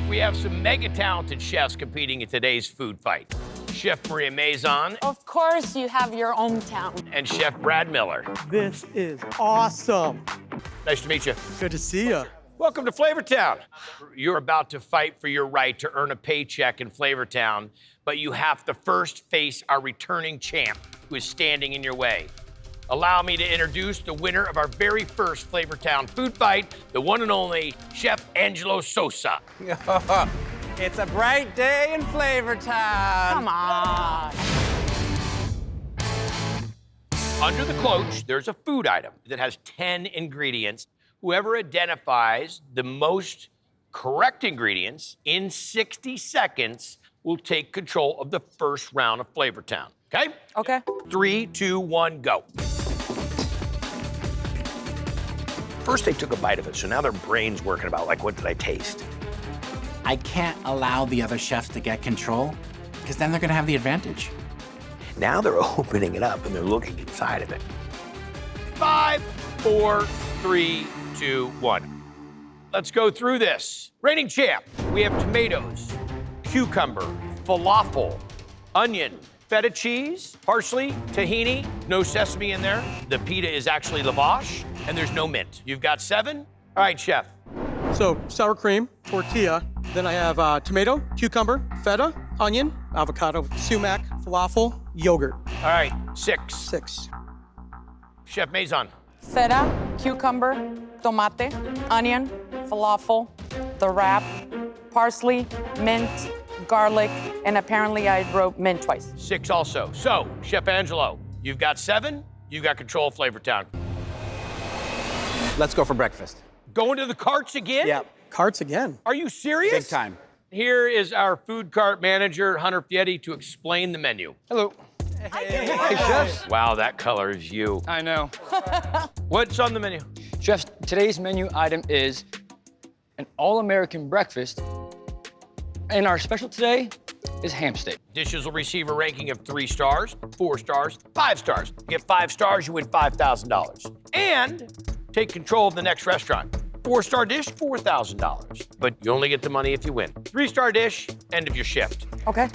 We have some mega talented chefs competing in today's food fight. Chef Maria Mazon Of course, you have your hometown. and Chef Brad Miller. This is awesome. Nice to meet you. Good to see you. Welcome to Flavortown. You're about to fight for your right to earn a paycheck in Flavortown, but you have to first face our returning champ who is standing in your way. Allow me to introduce the winner of our very first Flavortown food fight, the one and only Chef Angelo Sosa. It's a bright day in Flavortown. Come on. Under the cloche, there's a food item that has 10 ingredients. Whoever identifies the most correct ingredients in 60 seconds will take control of the first round of Flavortown. Okay? Okay. 3, 2, 1, go. First, they took a bite of it, so now their brain's working about, like, what did I taste? I can't allow the other chefs to get control, because then they're gonna have the advantage. Now they're opening it up and they're looking inside of it. 5, 4, 3, 2, 1. Let's go through this. Reigning champ, we have tomatoes, cucumber, falafel, onion, feta cheese, parsley, tahini, no sesame in there. The pita is actually lavash, and there's no mint. You've got 7? All right, chef. So sour cream, tortilla. Then I have tomato, cucumber, feta, onion, avocado, sumac, falafel, yogurt. All right, 6. 6. Chef Mazon. Feta, cucumber, tomate, onion, falafel, the wrap, parsley, mint, garlic, and apparently I wrote mint twice. 6 also. So, Chef Angelo, you've got 7. You've got control of Flavortown. Let's go for breakfast. Going to the carts again? Yep. Carts again. Are you serious? Big time. Here is our food cart manager, Hunter Fieri, to explain the menu. Hello. Hey, chefs. Wow, that color is you. I know. What's on the menu? Chefs, today's menu item is an all-American breakfast. And our special today is ham steak. Dishes will receive a ranking of 3 stars, 4 stars, 5 stars. Get 5 stars, you win $5,000. And take control of the next restaurant. 4-star dish, $4,000. But you only get the money if you win. 3-star dish, end of your shift. Okay.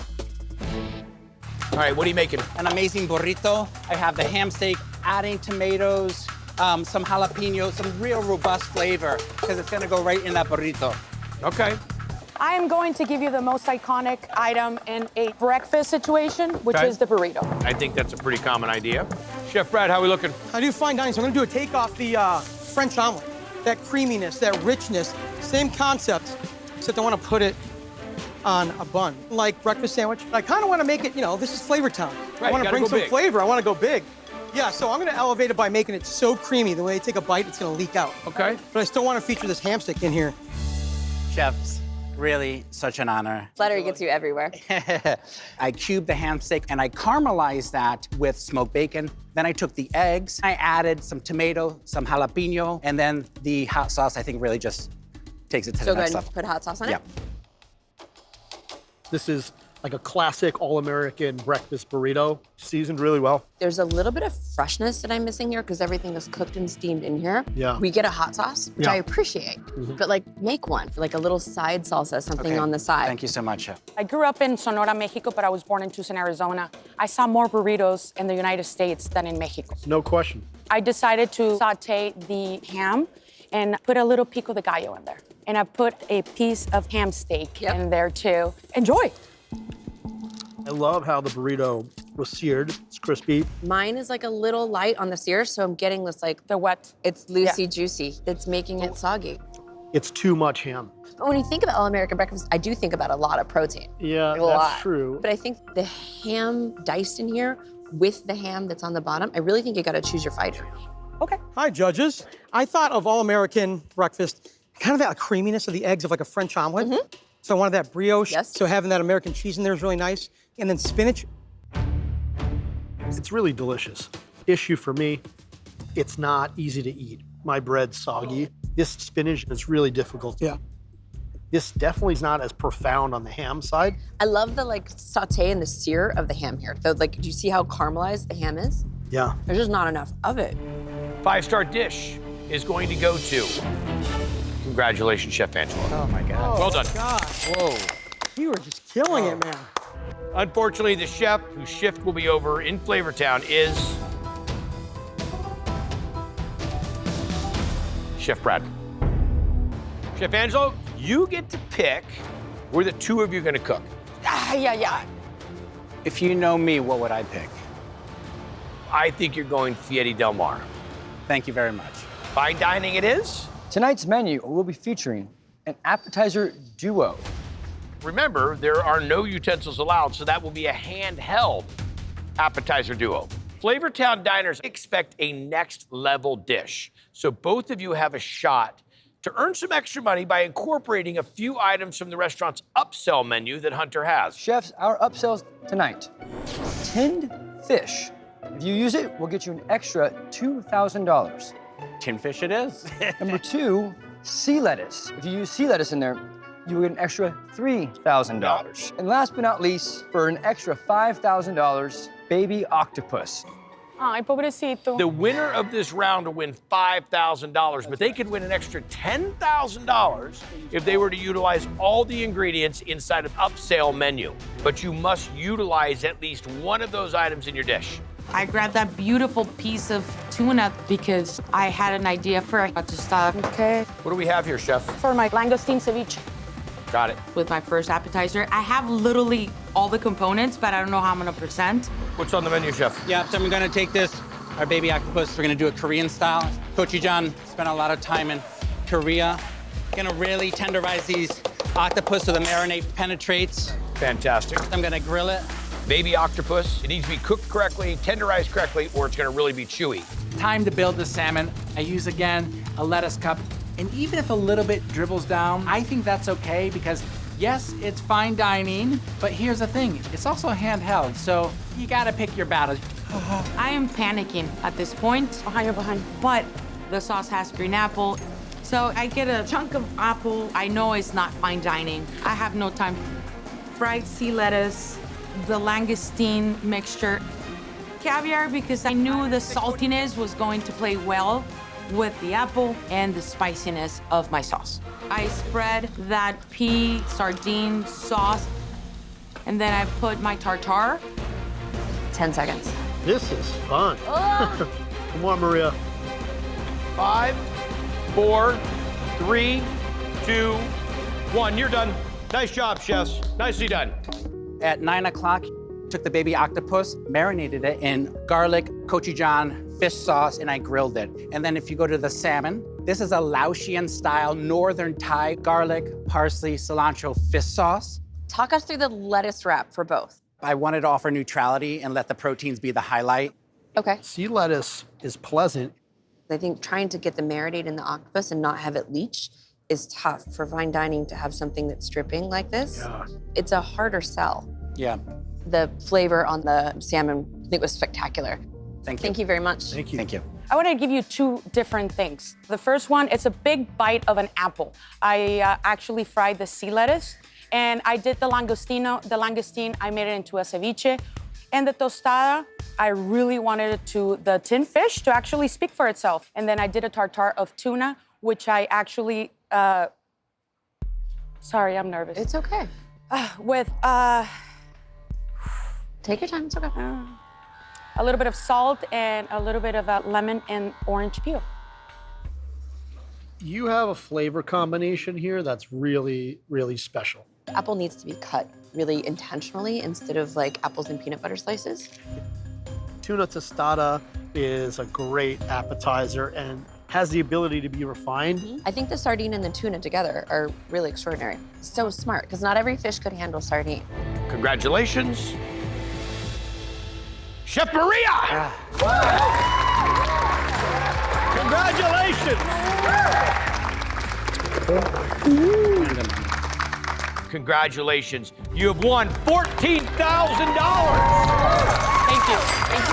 All right, what are you making? An amazing burrito. I have the ham steak, adding tomatoes, some jalapeno, some real robust flavor, because it's gonna go right in that burrito. Okay. I am going to give you the most iconic item in a breakfast situation, which Okay. is the burrito. I think that's a pretty common idea. Chef Brad, how are we looking? I do fine dining, so I'm gonna do a take off the French omelet. That creaminess, that richness, same concept, except I wanna put it on a bun, like breakfast sandwich. I kinda wanna make it, this is Flavortown. Right, I wanna gotta bring go some big. flavor, I wanna go big. Yeah, so I'm gonna elevate it by making it so creamy, the way you take a bite, it's gonna leak out. Okay. But I still wanna feature this ham stick in here. Chefs, really such an honor. Flattery gets you everywhere. I cubed the ham steak and I caramelized that with smoked bacon. Then I took the eggs, I added some tomato, some jalapeno, and then the hot sauce I think really just takes it to So the go next ahead and level. put hot sauce on Yeah. it. This is like a classic all-American breakfast burrito, seasoned really well. There's a little bit of freshness that I'm missing here because everything is cooked and steamed in here. Yeah. We get a hot sauce, which Yeah. I appreciate, but like make one, like a little side salsa, something Okay. on the side. Thank you so much, Chef. I grew up in Sonora, Mexico, but I was born in Tucson, Arizona. I saw more burritos in the United States than in Mexico. No question. I decided to saute the ham and put a little pico de gallo in there. And I put a piece of ham steak Yep. in there too. Enjoy. I love how the burrito was seared. It's crispy. Mine is like a little light on the sear, so I'm getting this like, The wet. it's loosey juicy. It's making it soggy. It's too much ham. But when you think about all-American breakfast, I do think about a lot of protein. Yeah, A that's lot. true. But I think the ham diced in here with the ham that's on the bottom, I really think you gotta choose your fighter. Okay. Hi, judges. I thought of all-American breakfast, kind of that creaminess of the eggs of like a French omelet. So I wanted that brioche. Yes. So having that American cheese in there is really nice. And then spinach. It's really delicious. Issue for me, it's not easy to eat. My bread's soggy. This spinach is really difficult. Yeah. This definitely is not as profound on the ham side. I love the like saute and the sear of the ham here. The, like, do you see how caramelized the ham is? Yeah. There's just not enough of it. 5-star dish is going to go to Congratulations, Chef Angelo. Oh my God. Well done. God, Whoa. you were just killing it, man. Unfortunately, the chef whose shift will be over in Flavortown is Chef Brad. Chef Angelo, you get to pick where the two of you are going to cook. Yeah. If you know me, what would I pick? I think you're going Fieri Del Mar. Thank you very much. Fine dining it is. Tonight's menu will be featuring an appetizer duo. Remember, there are no utensils allowed, so that will be a handheld appetizer duo. Flavortown diners expect a next level dish, so both of you have a shot to earn some extra money by incorporating a few items from the restaurant's upsell menu that Hunter has. Chefs, our upsells tonight. Tinned fish. If you use it, we'll get you an extra $2,000. Tin fish it is. Number 2, sea lettuce. If you use sea lettuce in there, you will get an extra $3,000. And last but not least, for an extra $5,000, baby octopus. Ay, pobrecito. The winner of this round will win $5,000, but they could win an extra $10,000 if they were to utilize all the ingredients inside of upsell menu. But you must utilize at least one of those items in your dish. I grabbed that beautiful piece of tuna because I had an idea for a tostada. Okay. What do we have here, Chef? For my langoustine ceviche. Got it. With my first appetizer, I have literally all the components, but I don't know how I'm gonna present. What's on the menu, Chef? Yeah, so I'm gonna take this, our baby octopus, we're gonna do a Korean style. Gochujang, spent a lot of time in Korea. Gonna really tenderize these octopus so the marinade penetrates. Fantastic. I'm gonna grill it. Baby octopus, it needs to be cooked correctly, tenderized correctly, or it's gonna really be chewy. Time to build the salmon. I use, again, a lettuce cup. And even if a little bit dribbles down, I think that's okay because, yes, it's fine dining, but here's the thing, it's also handheld, so you gotta pick your battles. I am panicking at this point. Behind. But the sauce has green apple. So I get a chunk of apple. I know it's not fine dining. I have no time. Fried sea lettuce, the langoustine mixture, caviar because I knew the saltiness was going to play well with the apple and the spiciness of my sauce. I spread that pea sardine sauce and then I put my tartare. 10 seconds. This is fun. Come on, Maria. 5, 4, 3, 2, 1. You're done. Nice job, chefs. Nicely done. At 9 o'clock, took the baby octopus, marinated it in garlic, gochujang, fish sauce, and I grilled it. And then if you go to the salmon, this is a Laotian-style northern Thai garlic, parsley, cilantro fish sauce. Talk us through the lettuce wrap for both. I wanted to offer neutrality and let the proteins be the highlight. Okay. Sea lettuce is pleasant. I think trying to get the marinade in the octopus and not have it leach is tough for fine dining to have something that's dripping like this. Yeah. It's a harder sell. Yeah, The flavor on the salmon, I think, was spectacular. thank you. Thank you very much. Thank you. Thank you. I want to give you 2 different things. The first one, it's a big bite of an apple. I actually fried the sea lettuce, and I did the langostino. The langoustine, I made it into a ceviche. And the tostada, I really wanted the tin fish to actually speak for itself. And then I did a tartare of tuna, which I actually, sorry, I'm nervous. It's okay. With Take your time, it's okay. a little bit of salt and a little bit of lemon and orange peel. You have a flavor combination here that's really, really special. The apple needs to be cut really intentionally instead of like apples and peanut butter slices. Tuna tostada is a great appetizer and has the ability to be refined. I think the sardine and the tuna together are really extraordinary. So smart, because not every fish could handle sardine. Congratulations, Chef Maria! Congratulations! Congratulations. You have won $14,000. Thank you. Thank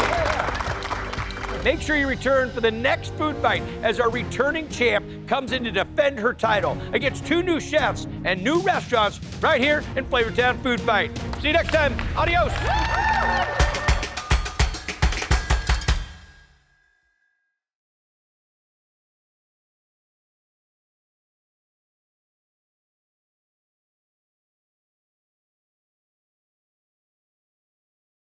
you. Make sure you return for the next food fight as our returning champ comes in to defend her title against 2 new chefs and new restaurants right here in Flavortown Food Fight. See you next time. Adios.